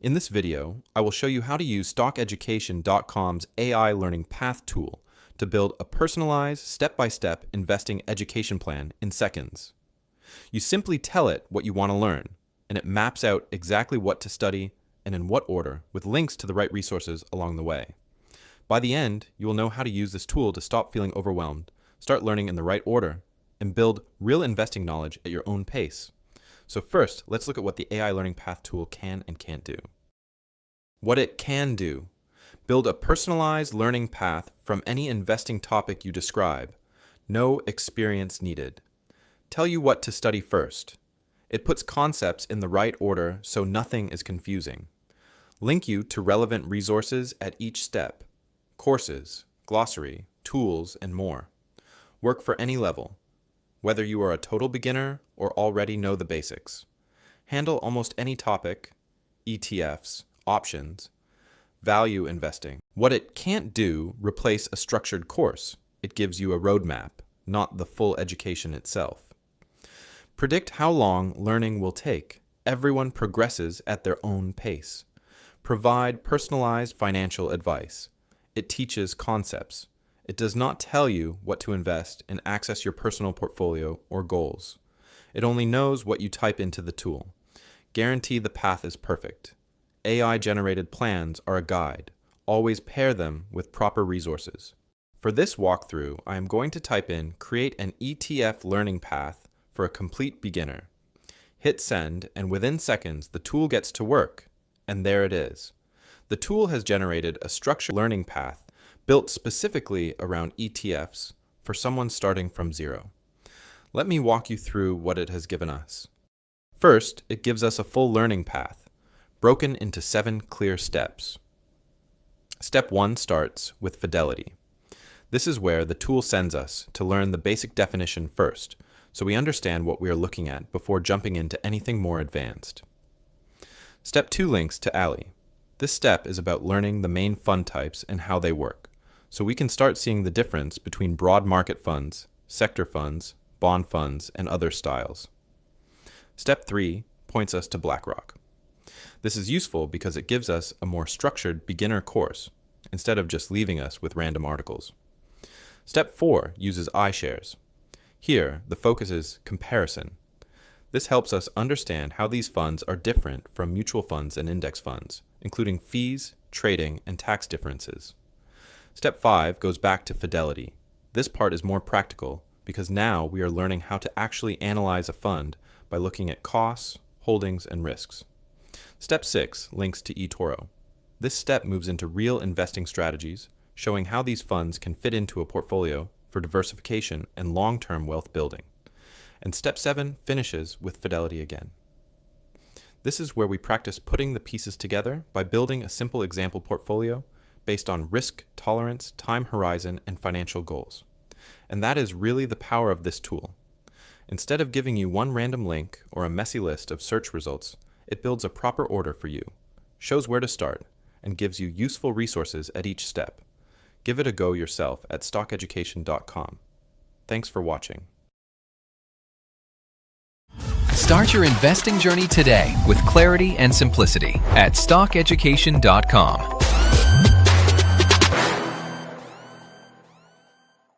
In this video, I will show you how to use StockEducation.com's AI Learning Path tool to build a personalized, step-by-step investing education plan in seconds. You simply tell it what you want to learn, and it maps out exactly what to study and in what order, with links to the right resources along the way. By the end, you will know how to use this tool to stop feeling overwhelmed, start learning in the right order, and build real investing knowledge at your own pace. So first, let's look at what the AI Learning Path tool can and can't do. What it can do: build a personalized learning path from any investing topic you describe. No experience needed. Tell you what to study first. It puts concepts in the right order so nothing is confusing. Link you to relevant resources at each step. Courses, glossary, tools, and more. Work for any level, whether you are a total beginner or already know the basics. Handle almost any topic: ETFs, options, value investing. What it can't do: replace a structured course. It gives you a roadmap, not the full education itself. Predict how long learning will take. Everyone progresses at their own pace. Provide personalized financial advice. It teaches concepts. It does not tell you what to invest and access your personal portfolio or goals. It only knows what you type into the tool. Guarantee the path is perfect. AI-generated plans are a guide. Always pair them with proper resources. For this walkthrough, I am going to type in "create an ETF learning path for a complete beginner." Hit send, and within seconds, the tool gets to work. And there it is. The tool has generated a structured learning path built specifically around ETFs for someone starting from zero. Let me walk you through what it has given us. First, it gives us a full learning path, broken into 7 clear steps. Step 1 starts with fidelity. This is where the tool sends us to learn the basic definition first, so we understand what we are looking at before jumping into anything more advanced. Step 2 links to Ali. This step is about learning the main fund types and how they work, so we can start seeing the difference between broad market funds, sector funds, bond funds, and other styles. Step 3 points us to BlackRock. This is useful because it gives us a more structured beginner course, instead of just leaving us with random articles. Step 4 uses iShares. Here, the focus is comparison. This helps us understand how these funds are different from mutual funds and index funds, including fees, trading, and tax differences. Step 5 goes back to fidelity. This part is more practical because now we are learning how to actually analyze a fund by looking at costs, holdings, and risks. Step 6 links to eToro. This step moves into real investing strategies, showing how these funds can fit into a portfolio for diversification and long-term wealth building. And Step 7 finishes with fidelity again. This is where we practice putting the pieces together by building a simple example portfolio based on risk, tolerance, time horizon, and financial goals. And that is really the power of this tool. Instead of giving you one random link or a messy list of search results, it builds a proper order for you, shows where to start, and gives you useful resources at each step. Give it a go yourself at StockEducation.com. Thanks for watching. Start your investing journey today with clarity and simplicity at StockEducation.com.